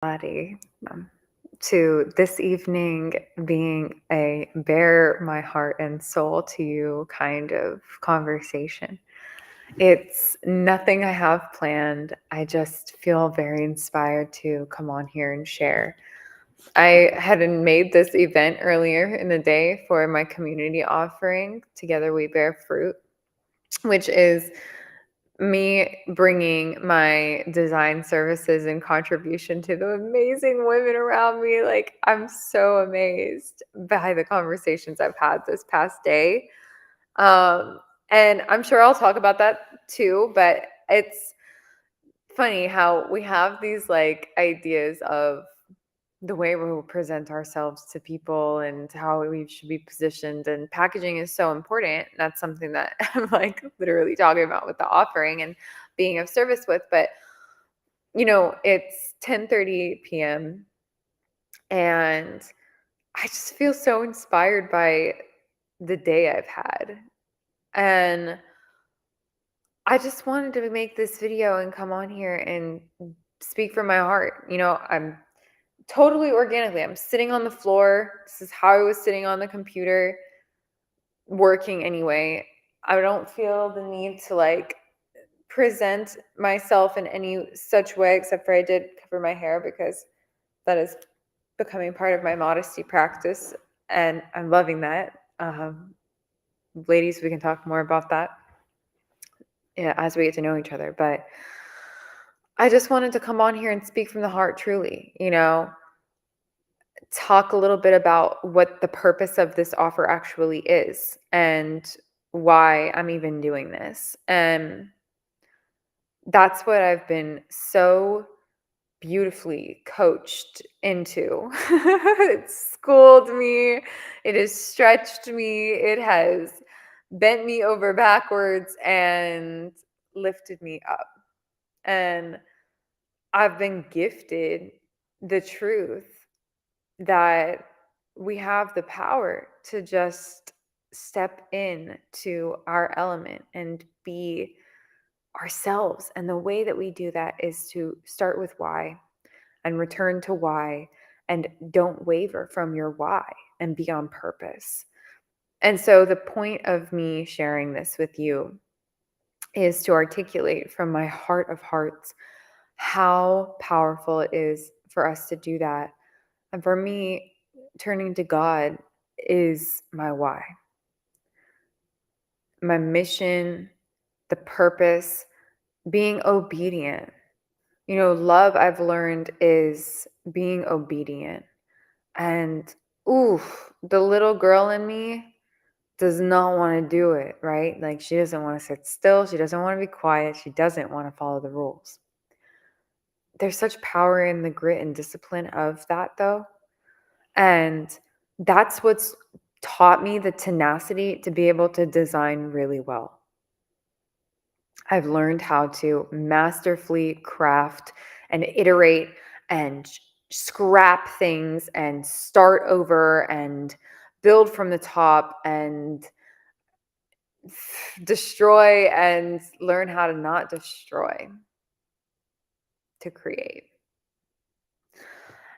body to this evening being a bare my heart and soul to you kind of conversation. It's nothing I have planned. I just feel very inspired to come on here and share. I had made this event earlier in the day for my community offering, Together We Bear Fruit, which is me bringing my design services and contribution to the amazing women around me. Like, I'm so amazed by the conversations I've had this past day. Um, and I'm sure I'll talk about that too, but it's funny how we have these like ideas of the way we will present ourselves to people and how we should be positioned, and packaging is so important. That's something that I'm like literally talking about with the offering and being of service with. But it's 10:30 p.m. and I just feel so inspired by the day I've had. And I just wanted to make this video and come on here and speak from my heart. I'm totally organically. I'm sitting on the floor. This is how I was sitting on the computer working anyway. I don't feel the need to like present myself in any such way, except for I did cover my hair because that is becoming part of my modesty practice, and I'm loving that. Ladies, we can talk more about that, yeah, as we get to know each other. But I just wanted to come on here and speak from the heart, truly. Talk a little bit about what the purpose of this offer actually is and why I'm even doing this. And that's what I've been so beautifully coached into. It's schooled me, it has stretched me, it has bent me over backwards and lifted me up. And I've been gifted the truth that we have the power to just step in to our element and be ourselves. And the way that we do that is to start with why and return to why, and don't waver from your why, and be on purpose. And so the point of me sharing this with you is to articulate from my heart of hearts how powerful it is for us to do that. And for me, turning to God is my why, my mission, the purpose, being obedient. Love, I've learned, is being obedient. And oof, the little girl in me does not want to do it, right? Like, she doesn't want to sit still. She doesn't want to be quiet. She doesn't want to follow the rules. There's such power in the grit and discipline of that, though. And that's what's taught me the tenacity to be able to design really well. I've learned how to masterfully craft and iterate and scrap things and start over and build from the top and destroy and learn how to not destroy, to create.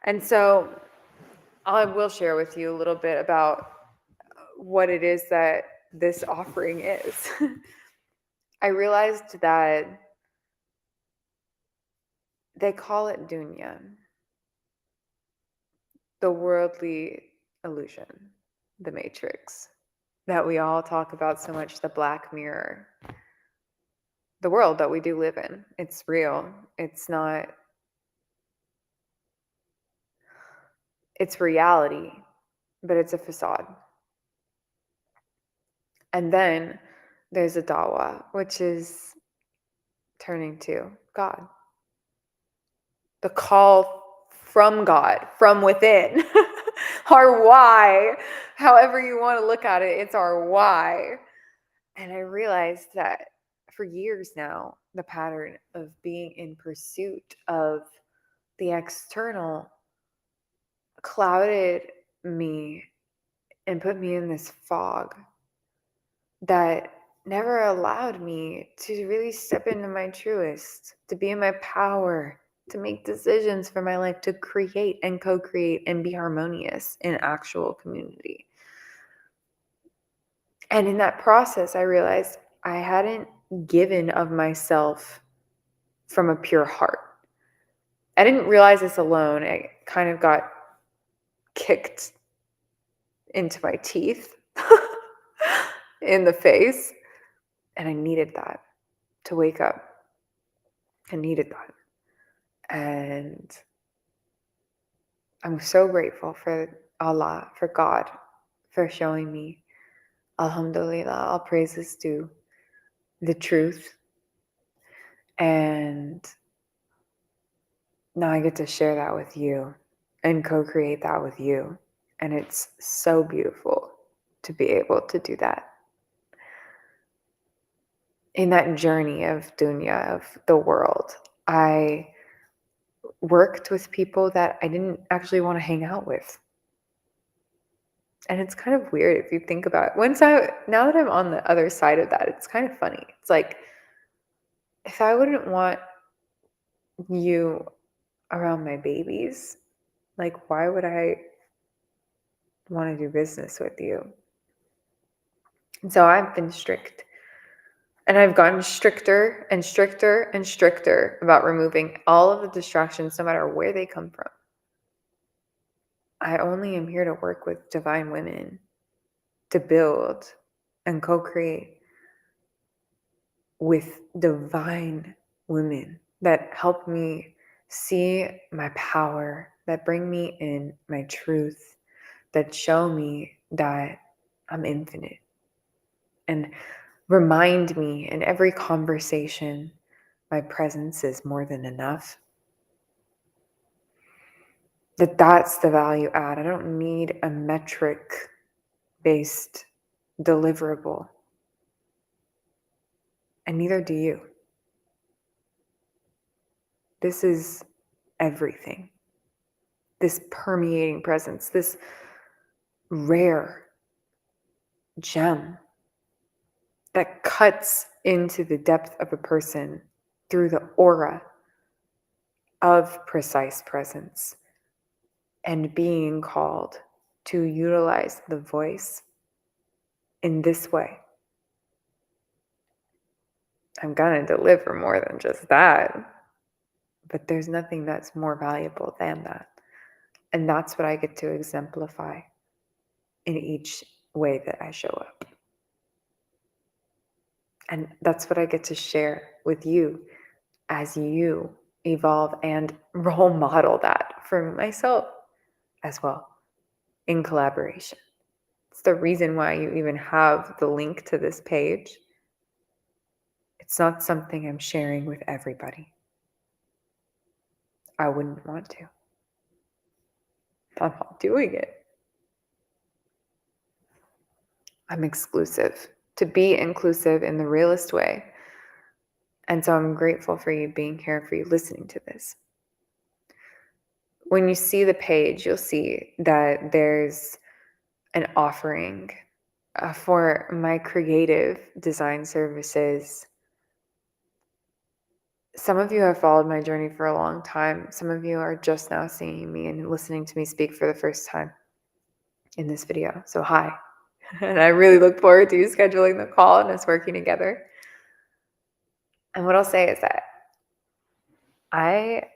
And so I will share with you a little bit about what it is that this offering is. I realized that they call it dunya, the worldly illusion, the matrix that we all talk about so much, the black mirror, the world that we do live in. It's real. It's not, it's reality, but it's a facade. And then there's a dawa, which is turning to God, the call from God, from within. Our why, however you want to look at it, it's our why. And I realized that for years now, the pattern of being in pursuit of the external clouded me and put me in this fog that never allowed me to really step into my truest, to be in my power, to make decisions for my life, to create and co-create and be harmonious in actual community. And in that process, I realized I hadn't given of myself from a pure heart. I didn't realize this alone. I kind of got kicked into my teeth in the face. And I needed that to wake up. I needed that. And I'm so grateful for Allah, for God, for showing me, alhamdulillah, all praises due, the truth. And now I get to share that with you and co-create that with you. And it's so beautiful to be able to do that. In that journey of dunya, of the world, I worked with people that I didn't actually want to hang out with. And it's kind of weird if you think about it. Now that I'm on the other side of that, it's kind of funny. It's like, if I wouldn't want you around my babies, like, why would I want to do business with you? And so I've been strict. And I've gotten stricter and stricter and stricter about removing all of the distractions, no matter where they come from. I only am here to work with divine women, to build and co-create with divine women that help me see my power, that bring me in my truth, that show me that I'm infinite, and remind me in every conversation my presence is more than enough. That's the value add. I don't need a metric based deliverable. And neither do you. This is everything. This permeating presence, this rare gem that cuts into the depth of a person through the aura of precise presence and being called to utilize the voice in this way. I'm going to deliver more than just that, but there's nothing that's more valuable than that. And that's what I get to exemplify in each way that I show up. And that's what I get to share with you as you evolve and role model that for myself as well in collaboration. It's the reason why you even have the link to this page. It's not something I'm sharing with everybody. I wouldn't want to. I'm not doing it. I'm exclusive, to be inclusive in the realest way. And so I'm grateful for you being here, for you listening to this. When you see the page, you'll see that there's an offering for my creative design services. Some of you have followed my journey for a long time. Some of you are just now seeing me and listening to me speak for the first time in this video. So hi. And I really look forward to you scheduling the call and us working together. And what I'll say is that I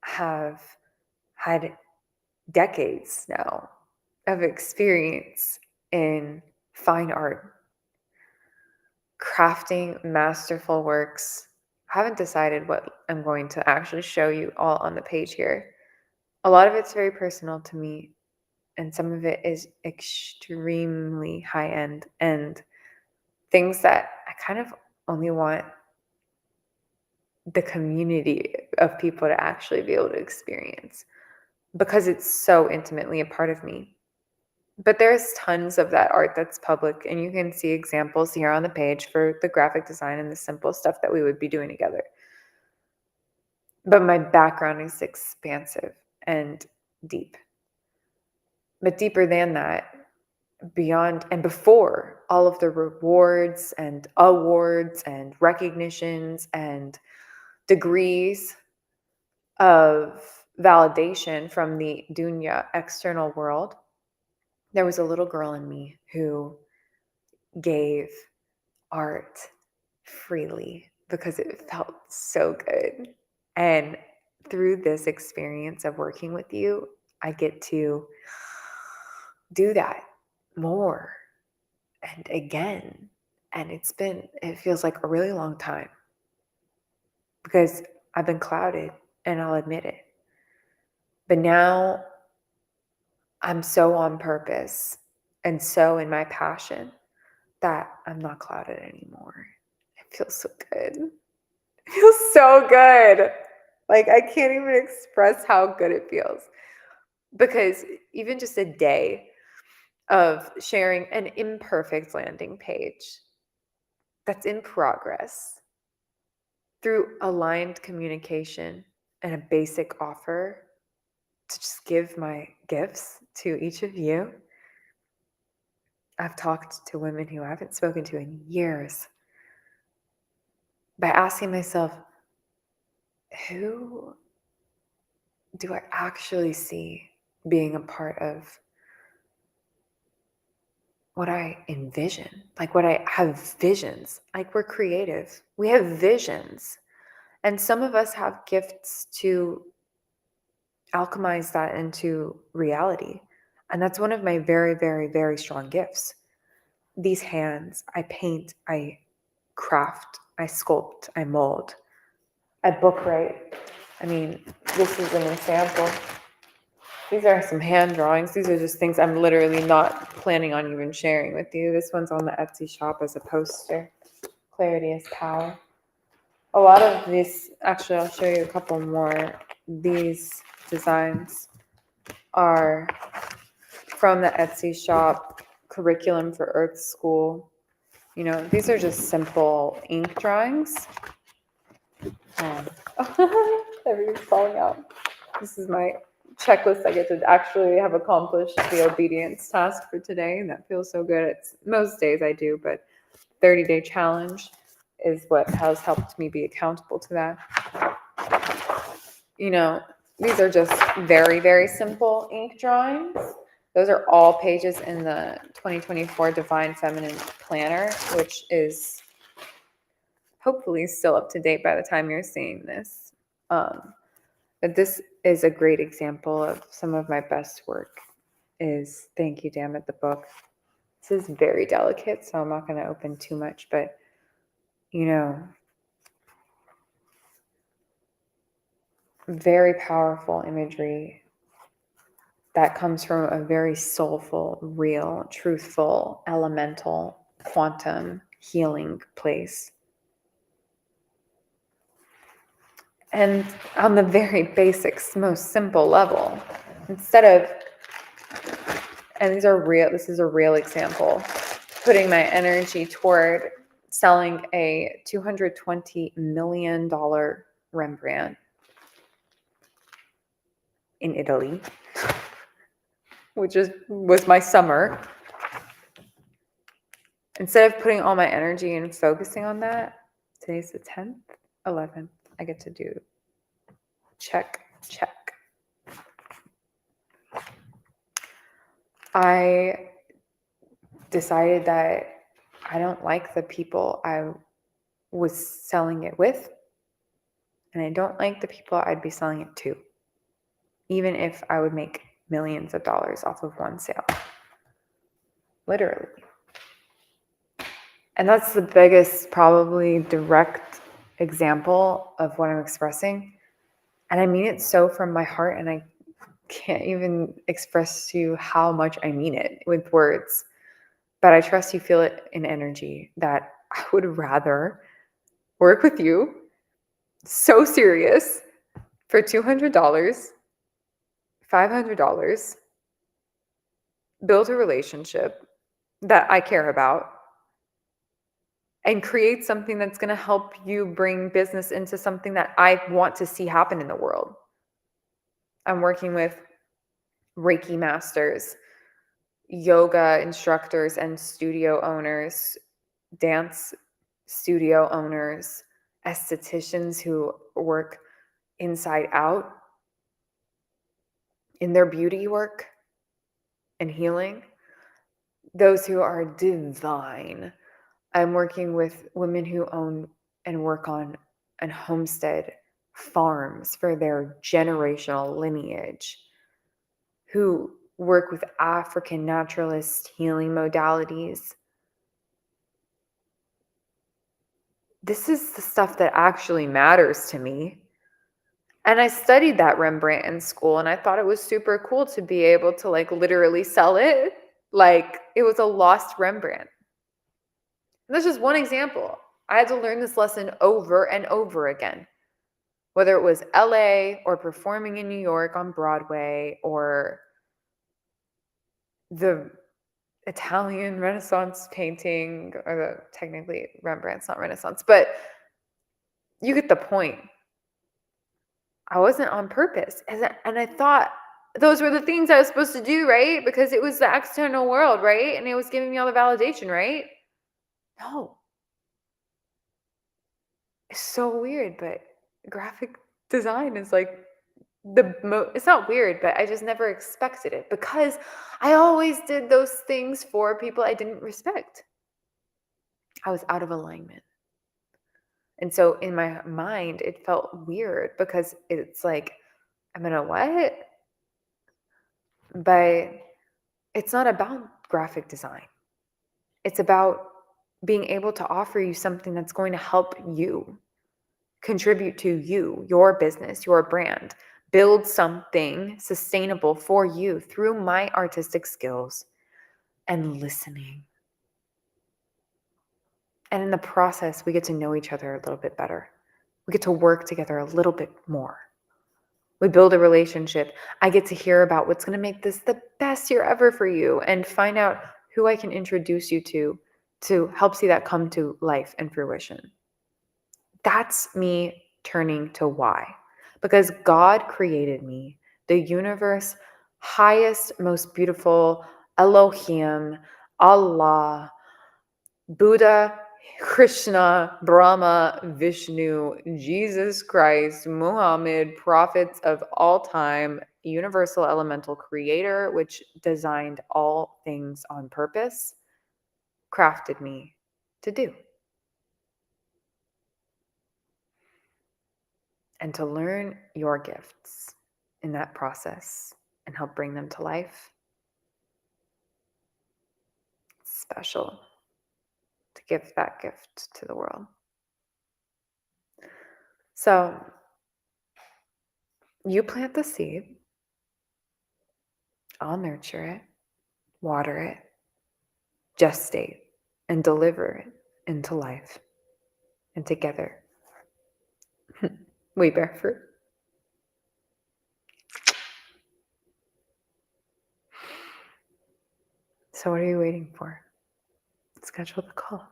have had decades now of experience in fine art, crafting masterful works. I haven't decided what I'm going to actually show you all on the page here. A lot of it's very personal to me, and some of it is extremely high end and things that I kind of only want the community of people to actually be able to experience because it's so intimately a part of me. But there's tons of that art that's public, and you can see examples here on the page for the graphic design and the simple stuff that we would be doing together. But my background is expansive and deep. But deeper than that, beyond and before all of the rewards and awards and recognitions and degrees of validation from the dunya external world, there was a little girl in me who gave art freely because it felt so good. And through this experience of working with you, I get to do that more and again. And it feels like a really long time because I've been clouded, and I'll admit it. But now I'm so on purpose and so in my passion that I'm not clouded anymore. It feels so good. It feels so good. Like, I can't even express how good it feels. Because even just a day of sharing an imperfect landing page that's in progress through aligned communication and a basic offer to just give my gifts to each of you. I've talked to women who I haven't spoken to in years by asking myself, who do I actually see being a part of what I envision? Like, what I have visions. Like, we're creative. We have visions. And some of us have gifts to alchemize that into reality. And that's one of my very, very, very strong gifts. These hands, I paint, I craft, I sculpt, I mold, I book write. I mean, this is an example. These are some hand drawings. These are just things I'm literally not planning on even sharing with you. This one's on the Etsy shop as a poster. Clarity is power. A lot of these, actually, I'll show you a couple more. These designs are from the Etsy shop, Curriculum for Earth School. You know, these are just simple ink drawings. Everything's falling out. This is my checklist. I get to actually have accomplished the obedience task for today, and that feels so good. It's most days I do, but 30-day challenge is what has helped me be accountable to that. You know, these are just very, very simple ink drawings. Those are all pages in the 2024 Divine Feminine Planner, which is hopefully still up to date by the time you're seeing this. But this is a great example of some of my best work is Thank You, Damn It, the book. This is very delicate, so I'm not going to open too much, but, you know, very powerful imagery that comes from a very soulful, real, truthful, elemental, quantum healing place. And on the very basic, most simple level, instead of, and this is a real example, putting my energy toward selling a $220 million Rembrandt in Italy, which was my summer. Instead of putting all my energy and focusing on that, today's the 10th, 11th, I get to do check. I decided that I don't like the people I was selling it with, and I don't like the people I'd be selling it to, even if I would make millions of dollars off of one sale. Literally. And that's the biggest, probably direct example of what I'm expressing. And I mean it so from my heart, and I can't even express to you how much I mean it with words. But I trust you feel it in energy that I would rather work with you so serious for $200, $500, build a relationship that I care about, and create something that's going to help you bring business into something that I want to see happen in the world. I'm working with Reiki masters, yoga instructors and studio owners, dance studio owners, estheticians who work inside out in their beauty work and healing, those who are divine. I'm working with women who own and work on and homestead farms for their generational lineage, who work with African naturalist healing modalities. This is the stuff that actually matters to me. And I studied that Rembrandt in school, and I thought it was super cool to be able to like literally sell it like it was a lost Rembrandt. And that's just one example. I had to learn this lesson over and over again, whether it was LA or performing in New York on Broadway or the Italian Renaissance painting, or technically Rembrandt's not Renaissance, but you get the point. I wasn't on purpose. And I thought those were the things I was supposed to do, right? Because it was the external world, right? And it was giving me all the validation, right? No. It's so weird, but graphic design is like it's not weird, but I just never expected it because I always did those things for people I didn't respect. I was out of alignment. And so in my mind, it felt weird because it's like, I'm gonna what? But it's not about graphic design. It's about being able to offer you something that's going to help you, contribute to you, your business, your brand, build something sustainable for you through my artistic skills and listening. And in the process, we get to know each other a little bit better. We get to work together a little bit more. We build a relationship. I get to hear about what's going to make this the best year ever for you and find out who I can introduce you to help see that come to life and fruition. That's me turning to why. Because God created me, the universe, highest, most beautiful, Elohim, Allah, Buddha, Krishna, Brahma, Vishnu, Jesus Christ, Muhammad, prophets of all time, universal elemental creator, which designed all things on purpose, crafted me to do. And to learn your gifts in that process and help bring them to life. It's special to give that gift to the world. So you plant the seed, I'll nurture it, water it, gestate, and deliver it into life. And together, we bear fruit. So what are you waiting for? Schedule the call.